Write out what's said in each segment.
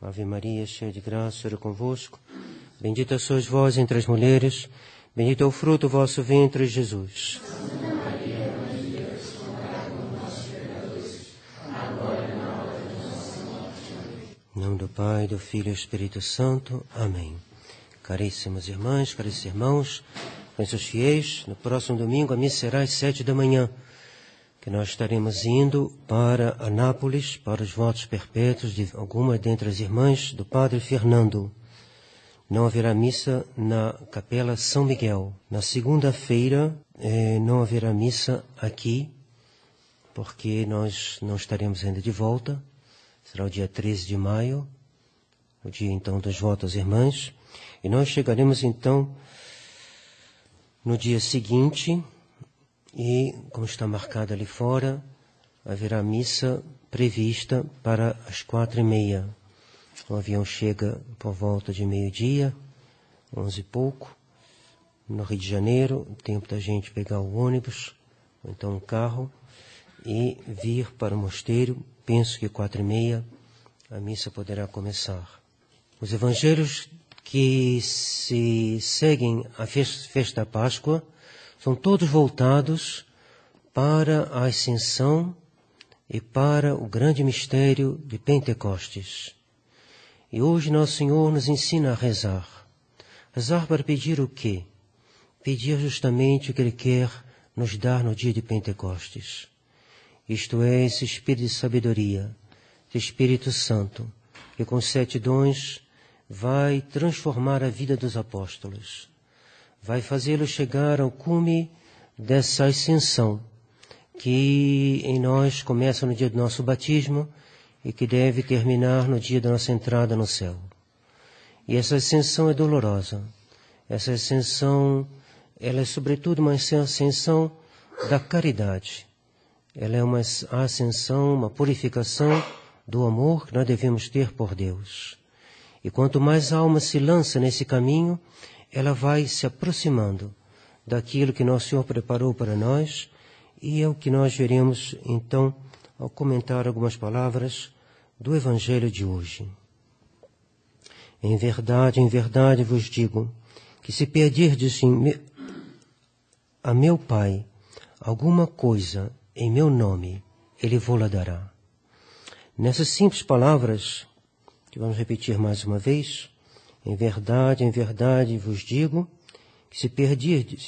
Ave Maria, cheia de graça, o Senhor é convosco. Bendita sois vós entre as mulheres, bendito é o fruto do vosso ventre, Jesus. Santa Maria, Mãe de Deus, rogai por nós, pecadores, agora e na hora de nossa morte. Amém. Em nome do Pai, do Filho e do Espírito Santo. Amém. Caríssimas irmãs, caríssimos irmãos, caríssimos fiéis, no próximo domingo a missa será às 7 da manhã, que nós estaremos indo para Anápolis, para os votos perpétuos de algumas dentre as irmãs do Padre Fernando. Não haverá missa na Capela São Miguel. Na segunda-feira não haverá missa aqui, porque nós não estaremos ainda de volta. Será o dia 13 de maio, o dia então dos votos às irmãs. E nós chegaremos então no dia seguinte, e como está marcado ali fora, haverá missa prevista para as 4h30. O avião chega por volta de meio-dia, 11 e pouco, no Rio de Janeiro, tempo da gente pegar o ônibus, ou então um carro, e vir para o mosteiro. Penso que 4h30 a missa poderá começar. Os evangelhos que se seguem a festa da Páscoa são todos voltados para a Ascensão e para o grande mistério de Pentecostes. E hoje Nosso Senhor nos ensina a rezar. Rezar para pedir o quê? Pedir justamente o que Ele quer nos dar no dia de Pentecostes. Isto é, esse Espírito de sabedoria, esse Espírito Santo, que com 7 dons vai transformar a vida dos apóstolos. Vai fazê-los chegar ao cume dessa ascensão, que em nós começa no dia do nosso batismo e que deve terminar no dia da nossa entrada no céu. E essa ascensão é dolorosa. Essa ascensão, ela é sobretudo uma ascensão da caridade. Ela é uma ascensão, uma purificação do amor que nós devemos ter por Deus. E quanto mais a alma se lança nesse caminho, ela vai se aproximando daquilo que Nosso Senhor preparou para nós, e é o que nós veremos, então, ao comentar algumas palavras do Evangelho de hoje. Em verdade vos digo, que se pedirdes a meu Pai alguma coisa em meu nome, Ele vô-la dará. Nessas simples palavras, que vamos repetir mais uma vez, em verdade vos digo, que se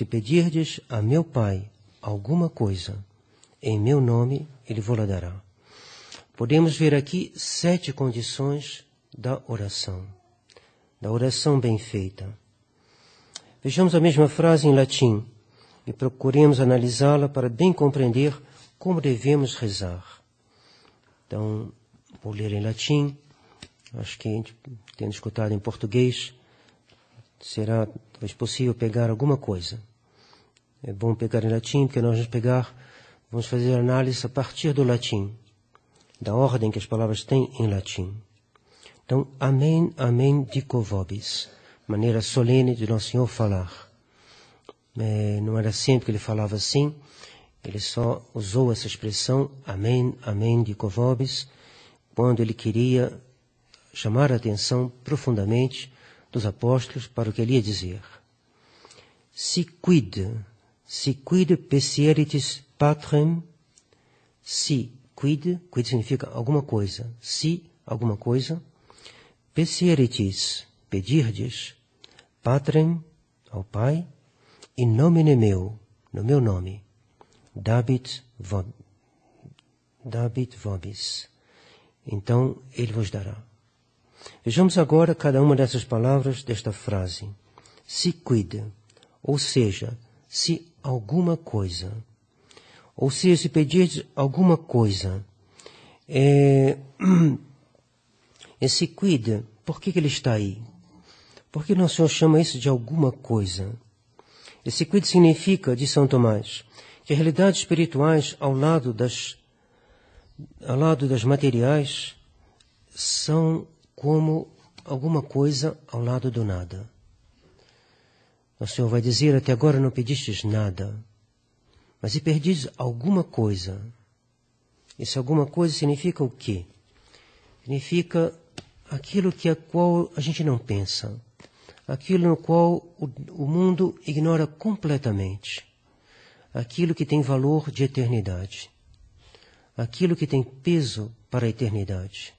pedirdes a meu Pai alguma coisa em meu nome, Ele vô-la dará. Podemos ver aqui 7 condições da oração bem feita. Vejamos a mesma frase em latim e procuremos analisá-la para bem compreender como devemos rezar. Então, vou ler em latim. Acho que, tendo escutado em português, será talvez possível pegar alguma coisa. É bom pegar em latim, porque nós vamos fazer análise a partir do latim, da ordem que as palavras têm em latim. Então, amém, amém, dico vobis, maneira solene de Nosso Senhor falar. Não era sempre que ele falava assim, ele só usou essa expressão, amém, amém, dico vobis, quando ele queria chamar a atenção profundamente dos apóstolos para o que ele ia dizer. Si quid pesieritis patrem, quid significa alguma coisa, si, alguma coisa, pesieritis, pedirdes, patrem, ao Pai, in nomine meu, no meu nome, dabit vobis. Então, Ele vos dará. Vejamos agora cada uma dessas palavras desta frase. Si quid, ou seja, se alguma coisa. Ou seja, se pedirdes alguma coisa. Esse quid, por que ele está aí? Por que Nosso Senhor chama isso de alguma coisa? Esse quid significa, diz São Tomás, que as realidades espirituais ao lado das materiais são como alguma coisa ao lado do nada. O Senhor vai dizer, até agora não pedistes nada, mas se pedis alguma coisa, esse alguma coisa significa o quê? Significa aquilo que a qual a gente não pensa, aquilo no qual o mundo ignora completamente, aquilo que tem valor de eternidade, aquilo que tem peso para a eternidade,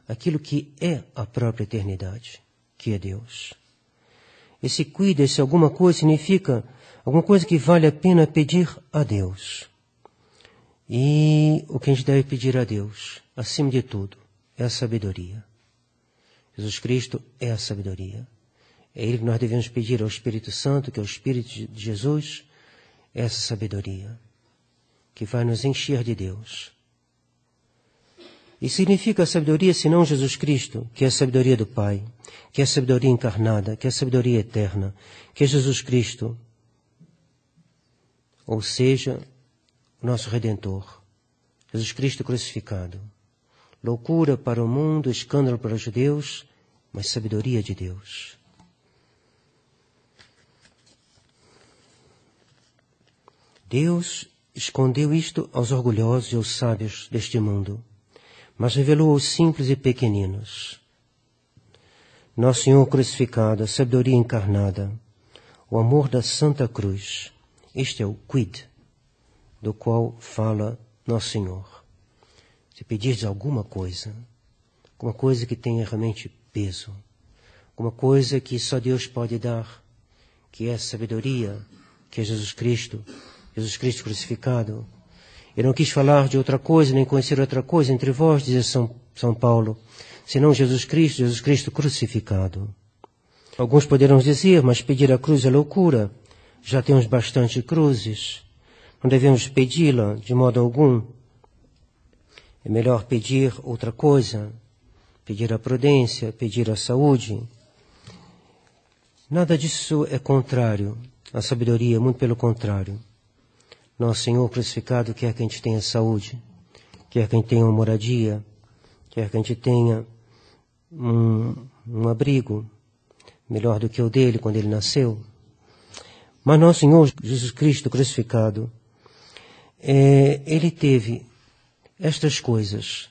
aquilo que é a própria eternidade, que é Deus. Esse cuida, esse alguma coisa, significa alguma coisa que vale a pena pedir a Deus. E o que a gente deve pedir a Deus, acima de tudo, é a sabedoria. Jesus Cristo é a sabedoria. É Ele que nós devemos pedir ao Espírito Santo, que é o Espírito de Jesus, essa sabedoria, que vai nos encher de Deus. E significa a sabedoria, senão Jesus Cristo, que é a sabedoria do Pai, que é a sabedoria encarnada, que é a sabedoria eterna, que é Jesus Cristo, ou seja, o nosso Redentor, Jesus Cristo crucificado. Loucura para o mundo, escândalo para os judeus, mas sabedoria de Deus. Deus escondeu isto aos orgulhosos e aos sábios deste mundo, mas revelou aos simples e pequeninos. Nosso Senhor crucificado, a sabedoria encarnada, o amor da Santa Cruz, este é o quid do qual fala Nosso Senhor. Se pedirdes alguma coisa que tenha realmente peso, alguma coisa que só Deus pode dar, que é a sabedoria, que é Jesus Cristo crucificado. Eu não quis falar de outra coisa, nem conhecer outra coisa entre vós, diz São Paulo, senão Jesus Cristo crucificado. Alguns poderão dizer, mas pedir a cruz é loucura. Já temos bastante cruzes. Não devemos pedi-la de modo algum. É melhor pedir outra coisa, pedir a prudência, pedir a saúde. Nada disso é contrário à sabedoria, muito pelo contrário. Nosso Senhor crucificado quer que a gente tenha saúde, quer que a gente tenha uma moradia, quer que a gente tenha um abrigo melhor do que o dele quando ele nasceu. Mas Nosso Senhor Jesus Cristo crucificado, ele teve estas coisas,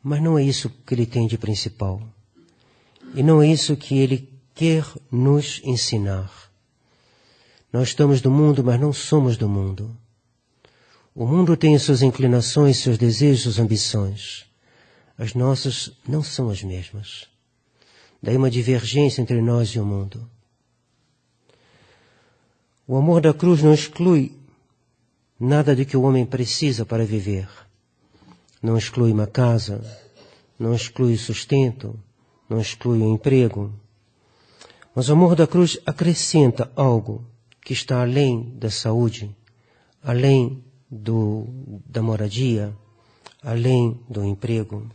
mas não é isso que ele tem de principal. E não é isso que ele quer nos ensinar. Nós estamos do mundo, mas não somos do mundo. O mundo tem suas inclinações, seus desejos, suas ambições. As nossas não são as mesmas. Daí uma divergência entre nós e o mundo. O amor da cruz não exclui nada do que o homem precisa para viver. Não exclui uma casa, não exclui sustento, não exclui o emprego. Mas o amor da cruz acrescenta algo que está além da saúde, além da moradia, além do emprego.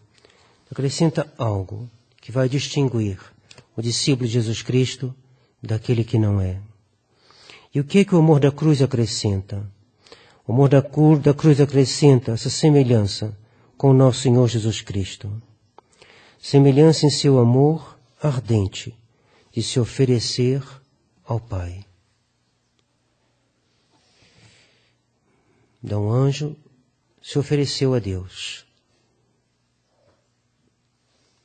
Acrescenta algo que vai distinguir o discípulo de Jesus Cristo daquele que não é. E o que o amor da cruz acrescenta? O amor da cruz acrescenta essa semelhança com o nosso Senhor Jesus Cristo. Semelhança em seu amor ardente de se oferecer ao Pai. Um anjo se ofereceu a Deus.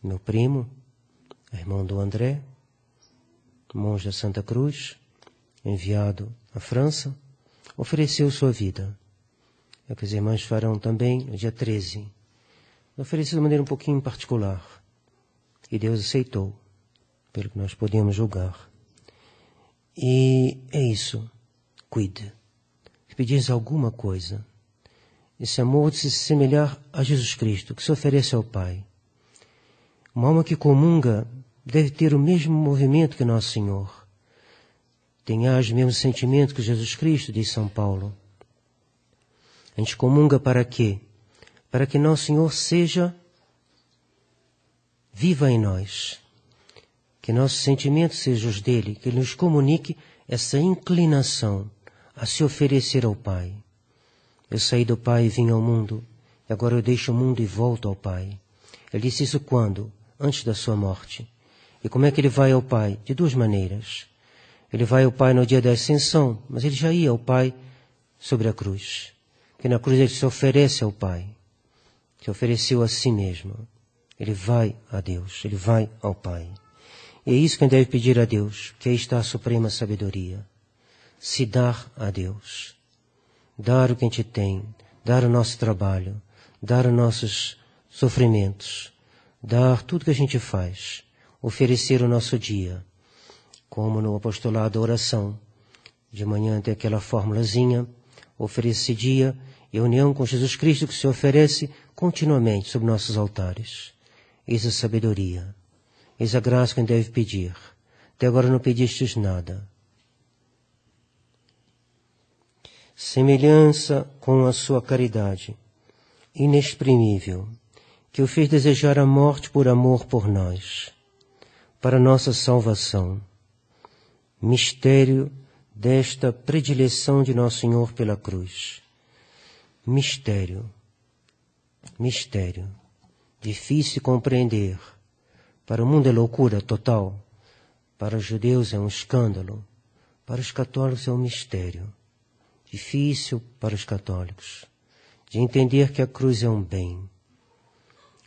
Meu primo, irmão do André, monge da Santa Cruz, enviado à França, ofereceu sua vida. É o que as irmãs farão também no dia 13. Ofereceu de maneira um pouquinho particular. E Deus aceitou, pelo que nós podemos julgar. E é isso. Cuide. Se pedires alguma coisa, esse amor de se semelhar a Jesus Cristo, que se oferece ao Pai. Uma alma que comunga deve ter o mesmo movimento que Nosso Senhor. Tenha os mesmos sentimentos que Jesus Cristo, diz São Paulo. A gente comunga para quê? Para que Nosso Senhor seja viva em nós. Que nossos sentimentos sejam os dele, que ele nos comunique essa inclinação a se oferecer ao Pai. Eu saí do Pai e vim ao mundo, e agora eu deixo o mundo e volto ao Pai. Ele disse isso quando? Antes da sua morte. E como é que ele vai ao Pai? De duas maneiras. Ele vai ao Pai no dia da ascensão, mas ele já ia ao Pai sobre a cruz. Porque na cruz ele se oferece ao Pai. Se ofereceu a si mesmo. Ele vai a Deus, ele vai ao Pai. E é isso que a gente deve pedir a Deus, que aí está a suprema sabedoria. Se dar a Deus. Dar o que a gente tem, dar o nosso trabalho, dar os nossos sofrimentos, dar tudo que a gente faz, oferecer o nosso dia, como no apostolado da oração. De manhã tem aquela formulazinha, oferece dia e a união com Jesus Cristo que se oferece continuamente sobre nossos altares. Eis a sabedoria, eis a graça que a gente deve pedir. Até agora não pedistes nada. Semelhança com a sua caridade, inexprimível, que o fez desejar a morte por amor por nós, para nossa salvação. Mistério desta predileção de Nosso Senhor pela cruz. Mistério. Mistério. Difícil de compreender. Para o mundo é loucura total. Para os judeus é um escândalo. Para os católicos é um mistério. Difícil para os católicos de entender que a cruz é um bem.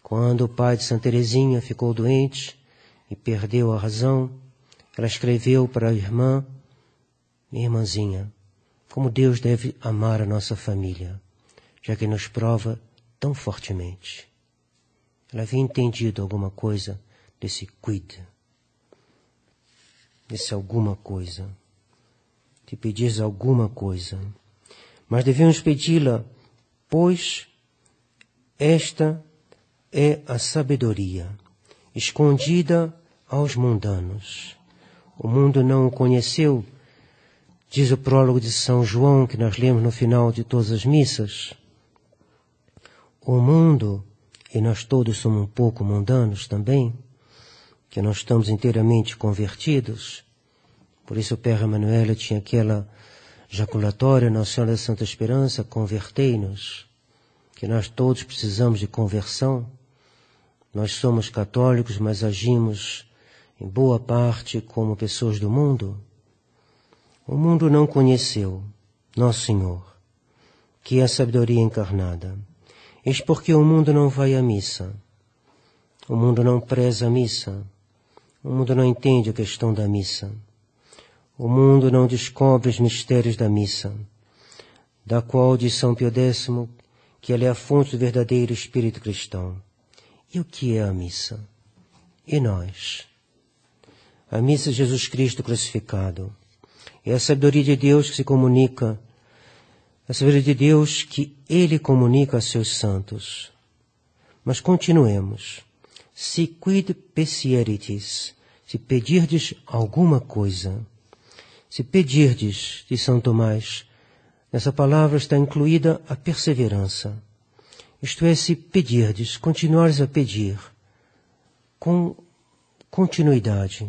Quando o pai de Santa Teresinha ficou doente e perdeu a razão, ela escreveu para a irmã: minha irmãzinha, como Deus deve amar a nossa família, já que nos prova tão fortemente. Ela havia entendido alguma coisa desse quid, desse alguma coisa, de pedir alguma coisa. Mas devemos pedi-la, pois esta é a sabedoria, escondida aos mundanos. O mundo não o conheceu, diz o prólogo de São João, que nós lemos no final de todas as missas. O mundo, e nós todos somos um pouco mundanos também, que não estamos inteiramente convertidos. Por isso o Père Emmanuel tinha aquela jaculatória, Nossa Senhora da Santa Esperança, convertei-nos, que nós todos precisamos de conversão. Nós somos católicos, mas agimos em boa parte como pessoas do mundo. O mundo não conheceu Nosso Senhor, que é a sabedoria encarnada. Eis porque o mundo não vai à missa. O mundo não preza a missa. O mundo não entende a questão da missa. O mundo não descobre os mistérios da missa, da qual diz São Pio X que ela é a fonte do verdadeiro espírito cristão. E o que é a missa? E nós? A missa é Jesus Cristo crucificado. É a sabedoria de Deus que se comunica, a sabedoria de Deus que Ele comunica a seus santos. Mas continuemos. Si quid petieritis, se pedirdes alguma coisa. Se pedirdes, diz São Tomás, nessa palavra está incluída a perseverança. Isto é, se pedirdes, continuares a pedir, com continuidade.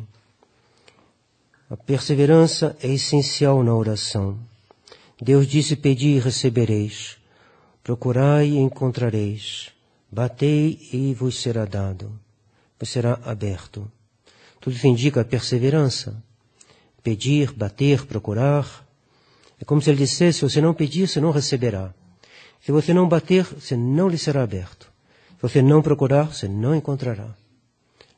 A perseverança é essencial na oração. Deus disse: pedi e recebereis, procurai e encontrareis, batei e vos será dado, vos será aberto. Tudo isso indica a perseverança. Pedir, bater, procurar. É como se ele dissesse: se você não pedir, você não receberá. Se você não bater, você não lhe será aberto. Se você não procurar, você não encontrará.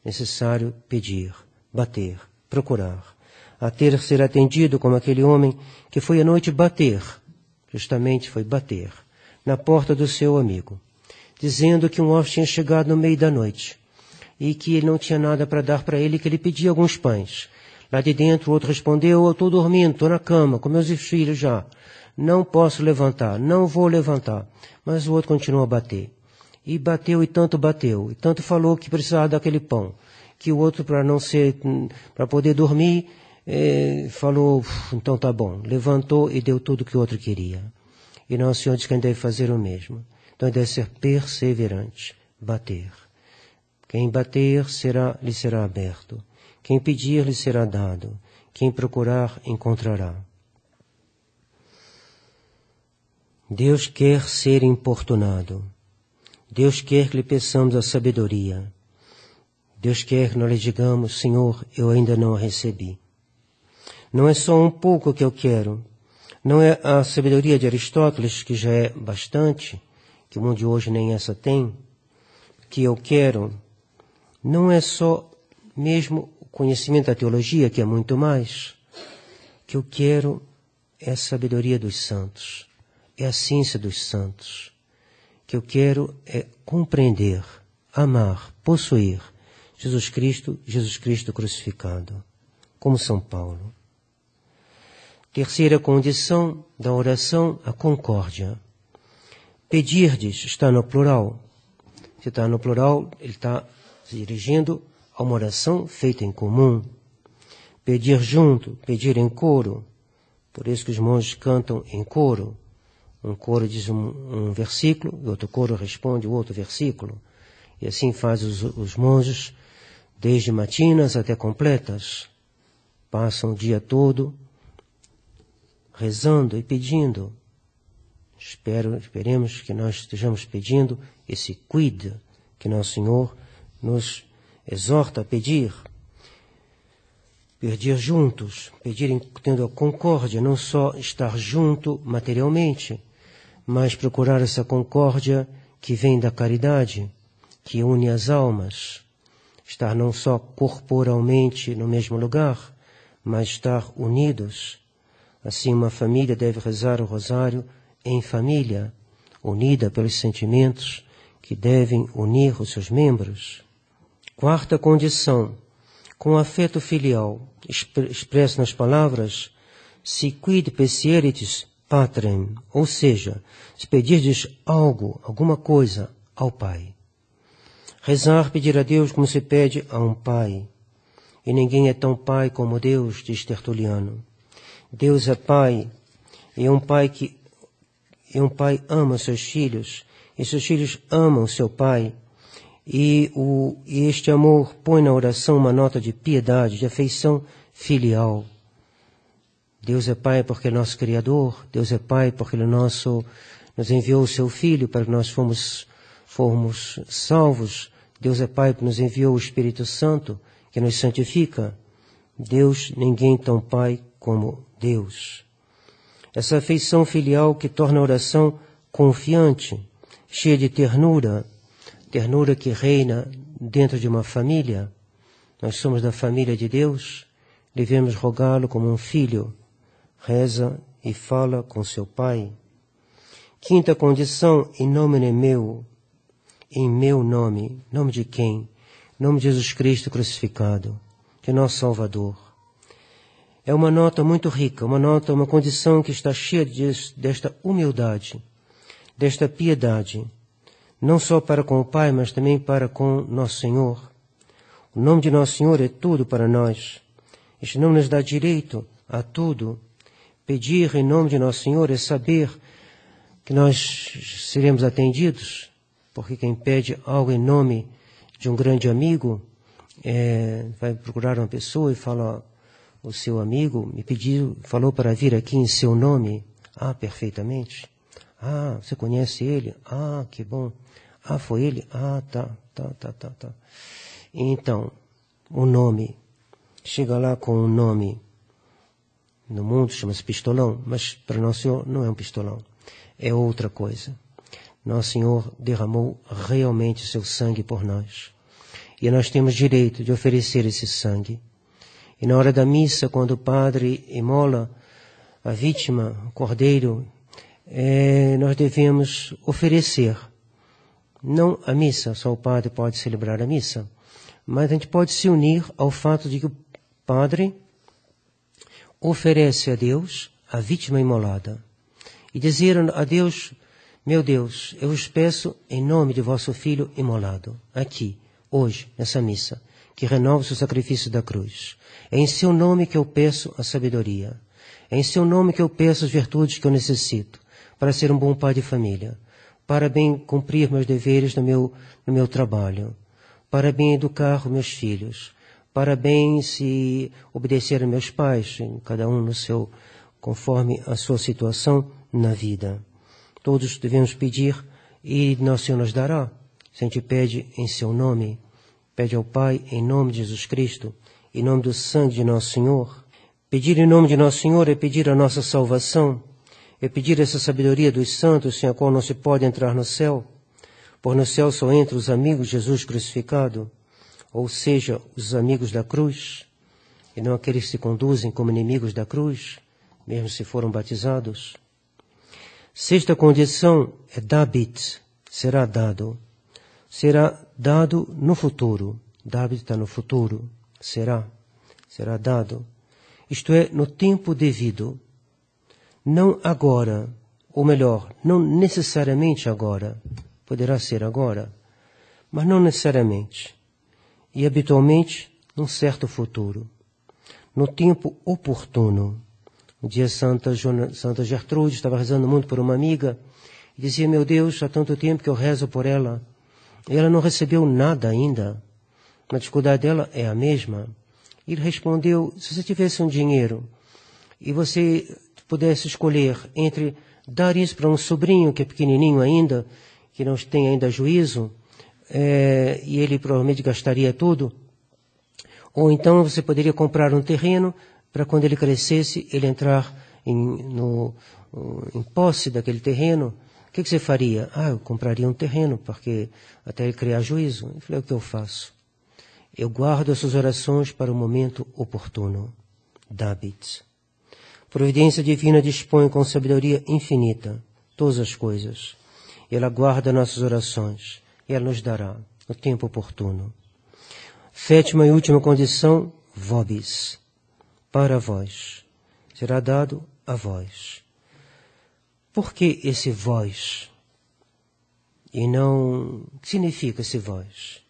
É necessário pedir, bater, procurar. A ter ser atendido como aquele homem que foi à noite bater, justamente foi bater, na porta do seu amigo, dizendo que um hóspede tinha chegado no meio da noite e que ele não tinha nada para dar para ele, que ele pedia alguns pães. Lá de dentro o outro respondeu: eu estou dormindo, estou na cama, com meus filhos já. Não posso levantar, não vou levantar. Mas o outro continuou a bater. E bateu, e tanto falou que precisava daquele pão. Que o outro, para poder dormir, falou: então tá bom. Levantou e deu tudo o que o outro queria. E Nosso Senhor diz que a gente deve fazer o mesmo. Então deve ser perseverante, bater. Quem bater lhe será aberto. Quem pedir, lhe será dado. Quem procurar, encontrará. Deus quer ser importunado. Deus quer que lhe peçamos a sabedoria. Deus quer que nós lhe digamos: Senhor, eu ainda não a recebi. Não é só um pouco que eu quero. Não é a sabedoria de Aristóteles, que já é bastante, que o mundo de hoje nem essa tem, que eu quero, não é só mesmo o conhecimento da teologia, que é muito mais. O que eu quero é a sabedoria dos santos, é a ciência dos santos. O que eu quero é compreender, amar, possuir Jesus Cristo crucificado, como São Paulo. Terceira condição da oração, a concórdia. Pedirdes está no plural. Se está no plural, ele está se dirigindo a uma oração feita em comum. Pedir junto, pedir em coro. Por isso que os monges cantam em coro. Um coro diz um versículo, e outro coro responde o outro versículo. E assim fazem os monges, desde matinas até completas. Passam o dia todo rezando e pedindo. Esperemos que nós estejamos pedindo esse quid que Nosso Senhor nos exorta a pedir. Pedir juntos, pedir tendo a concórdia, não só estar junto materialmente, mas procurar essa concórdia que vem da caridade, que une as almas. Estar não só corporalmente no mesmo lugar, mas estar unidos. Assim, uma família deve rezar o rosário em família, unida pelos sentimentos que devem unir os seus membros. Quarta condição, com afeto filial, expresso nas palavras si quid petieritis patrem, ou seja, se pedirdes algo, alguma coisa ao Pai. Rezar, pedir a Deus como se pede a um pai. E ninguém é tão pai como Deus, diz Tertuliano. Deus é pai, e um pai ama seus filhos, e seus filhos amam seu pai, e este amor põe na oração uma nota de piedade, de afeição filial. Deus é pai porque é nosso Criador, Deus é pai porque Ele nos enviou o seu Filho para que nós fomos salvos, Deus é pai porque nos enviou o Espírito Santo, que nos santifica. Deus, ninguém tão pai como Deus. Essa afeição filial que torna a oração confiante, cheia de ternura que reina dentro de uma família. Nós somos da família de Deus, devemos rogá-lo como um filho. Reza e fala com seu pai. Quinta condição, in nomine meu, em meu nome. Nome de quem? Nome de Jesus Cristo crucificado, de nosso Salvador. É uma nota muito rica, uma condição que está cheia desta humildade, desta piedade, não só para com o Pai, mas também para com Nosso Senhor. O nome de Nosso Senhor é tudo para nós. Este nome nos dá direito a tudo. Pedir em nome de Nosso Senhor é saber que nós seremos atendidos, porque quem pede algo em nome de um grande amigo, vai procurar uma pessoa e fala: o seu amigo me falou para vir aqui em seu nome. Ah, perfeitamente. Ah, você conhece ele? Ah, que bom. Ah, foi ele? Ah, tá. Então, o nome. Chega lá com o nome. No mundo chama-se pistolão, mas para Nosso Senhor não é um pistolão. É outra coisa. Nosso Senhor derramou realmente seu sangue por nós. E nós temos direito de oferecer esse sangue. E na hora da missa, quando o padre imola a vítima, o cordeiro, nós devemos oferecer. Não a missa, só o padre pode celebrar a missa, mas a gente pode se unir ao fato de que o padre oferece a Deus a vítima imolada. E dizer a Deus: meu Deus, eu os peço em nome de vosso Filho imolado, aqui, hoje, nessa missa, que renova o seu sacrifício da cruz. É em seu nome que eu peço a sabedoria. É em seu nome que eu peço as virtudes que eu necessito para ser um bom pai de família, para bem cumprir meus deveres no meu trabalho, para bem educar os meus filhos, para bem se obedecer a meus pais, cada um conforme a sua situação na vida. Todos devemos pedir e Nosso Senhor nos dará. Se a gente pede em seu nome, pede ao Pai em nome de Jesus Cristo, em nome do sangue de Nosso Senhor. Pedir em nome de Nosso Senhor é pedir a nossa salvação, é pedir essa sabedoria dos santos sem a qual não se pode entrar no céu, por no céu só entram os amigos de Jesus crucificado. ou seja, os amigos da cruz, e não aqueles que se conduzem como inimigos da cruz, mesmo se foram batizados. Sexta condição é David, será dado. Será dado no futuro. David está no futuro. Será dado. Isto é, no tempo devido. Não agora, ou melhor, não necessariamente agora. Poderá ser agora, mas não necessariamente. E habitualmente, num certo futuro. No tempo oportuno. Um dia Santa Gertrude estava rezando muito por uma amiga e dizia, meu Deus, há tanto tempo que eu rezo por ela e ela não recebeu nada ainda. A dificuldade dela é a mesma. E ele respondeu, se você tivesse um dinheiro e você pudesse escolher entre dar isso para um sobrinho que é pequenininho ainda, que não tem ainda juízo, e ele provavelmente gastaria tudo, ou então você poderia comprar um terreno para quando ele crescesse, ele entrar em posse daquele terreno. O que você faria? Eu compraria um terreno, porque até ele criar juízo. Eu falei, o que eu faço? Eu guardo essas orações para o momento oportuno. David. Providência divina dispõe com sabedoria infinita todas as coisas. Ela guarda nossas orações e ela nos dará no tempo oportuno. Sétima e última condição, vobis. Para vós. Será dado a vós. Por que esse vós? E não... O que significa esse vós?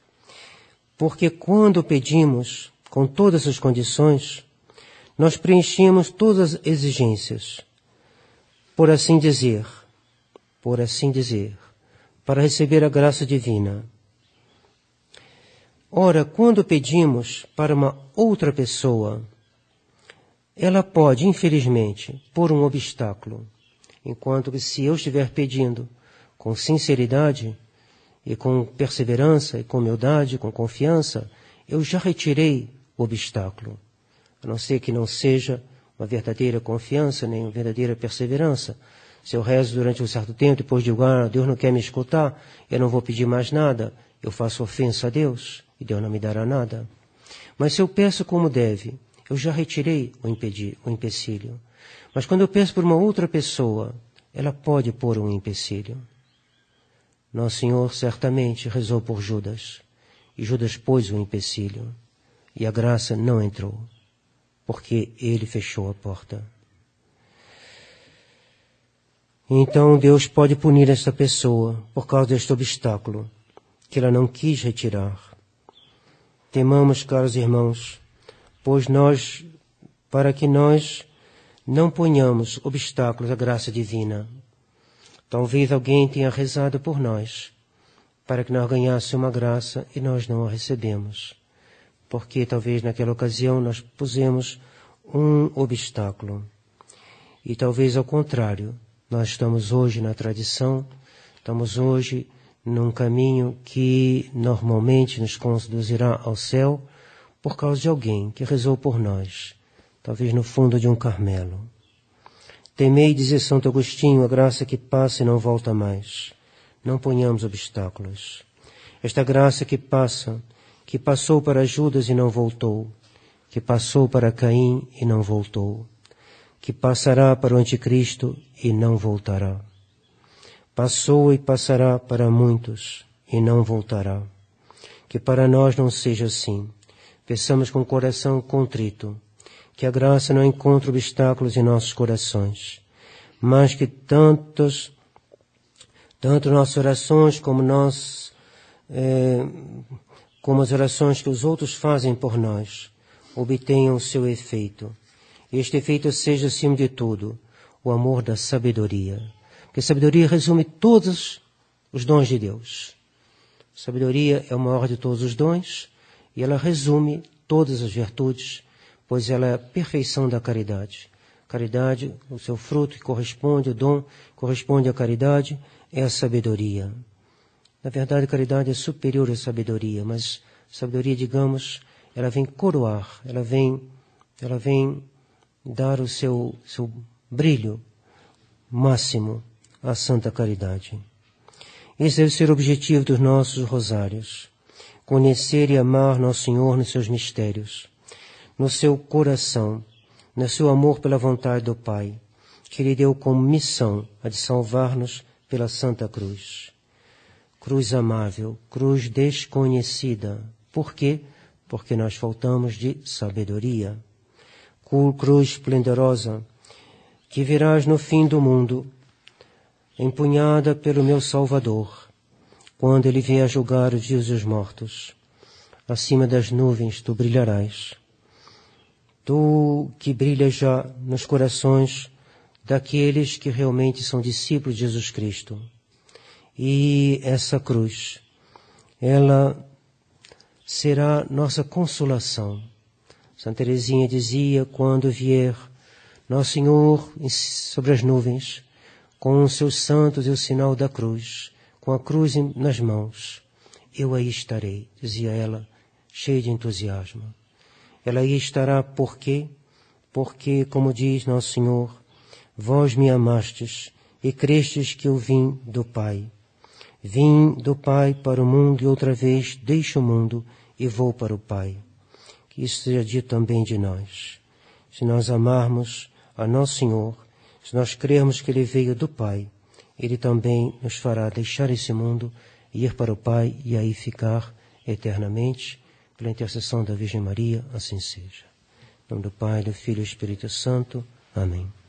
Porque quando pedimos, com todas as condições, nós preenchemos todas as exigências, por assim dizer, para receber a graça divina. Ora, quando pedimos para uma outra pessoa, ela pode, infelizmente, pôr um obstáculo, enquanto que se eu estiver pedindo com sinceridade e com perseverança e com humildade, com confiança, eu já retirei o obstáculo, a não ser que não seja uma verdadeira confiança, nem uma verdadeira perseverança. Se eu rezo durante um certo tempo, depois digo, Deus não quer me escutar, eu não vou pedir mais nada, eu faço ofensa a Deus e Deus não me dará nada. Mas se eu peço como deve, eu já retirei o empecilho. Mas quando eu peço por uma outra pessoa, ela pode pôr um empecilho. Nosso Senhor certamente rezou por Judas, e Judas pôs o empecilho, e a graça não entrou, porque ele fechou a porta. Então Deus pode punir essa pessoa por causa deste obstáculo que ela não quis retirar. Temamos, caros irmãos, para que nós não ponhamos obstáculos à graça divina. Talvez alguém tenha rezado por nós, para que nós ganhássemos uma graça e nós não a recebemos, porque talvez naquela ocasião nós pusemos um obstáculo. E talvez ao contrário, nós estamos hoje na tradição, estamos hoje num caminho que normalmente nos conduzirá ao céu por causa de alguém que rezou por nós, talvez no fundo de um Carmelo. Temei, dizia Santo Agostinho, a graça que passa e não volta mais. Não ponhamos obstáculos. Esta graça que passa, que passou para Judas e não voltou, que passou para Caim e não voltou, que passará para o Anticristo e não voltará. Passou e passará para muitos e não voltará. Que para nós não seja assim. Peçamos com o coração contrito, que a graça não encontre obstáculos em nossos corações, mas que tanto nossas orações como as orações que os outros fazem por nós, obtenham o seu efeito. Este efeito seja, acima de tudo, o amor da sabedoria. Porque a sabedoria resume todos os dons de Deus. A sabedoria é o maior de todos os dons e ela resume todas as virtudes, pois ela é a perfeição da caridade. Caridade, o seu fruto que corresponde, o dom corresponde à caridade, é a sabedoria. Na verdade, a caridade é superior à sabedoria, mas a sabedoria, digamos, ela vem coroar, ela vem dar o seu brilho máximo à santa caridade. Esse deve ser o objetivo dos nossos rosários. conhecer e amar Nosso Senhor nos seus mistérios, no seu coração, no seu amor pela vontade do Pai, que Ele deu como missão a de salvar-nos pela Santa Cruz. Cruz amável, cruz desconhecida. Por quê? Porque nós faltamos de sabedoria. Cruz esplendorosa, que virás no fim do mundo, empunhada pelo meu Salvador, quando Ele vier julgar os vivos e os mortos. Acima das nuvens tu brilharás. Tu que brilhas já nos corações daqueles que realmente são discípulos de Jesus Cristo. E essa cruz, ela será nossa consolação. Santa Teresinha dizia, quando vier Nosso Senhor sobre as nuvens, com os seus santos e o sinal da cruz, com a cruz nas mãos, eu aí estarei, dizia ela, cheia de entusiasmo. Ela aí estará por quê? Porque, como diz Nosso Senhor, vós me amastes e crestes que eu vim do Pai. Vim do Pai para o mundo e outra vez deixo o mundo e vou para o Pai. Que isso seja dito também de nós. Se nós amarmos a Nosso Senhor, se nós crermos que Ele veio do Pai, Ele também nos fará deixar esse mundo e ir para o Pai e aí ficar eternamente. Pela intercessão da Virgem Maria, assim seja. Em nome do Pai, do Filho e do Espírito Santo. Amém.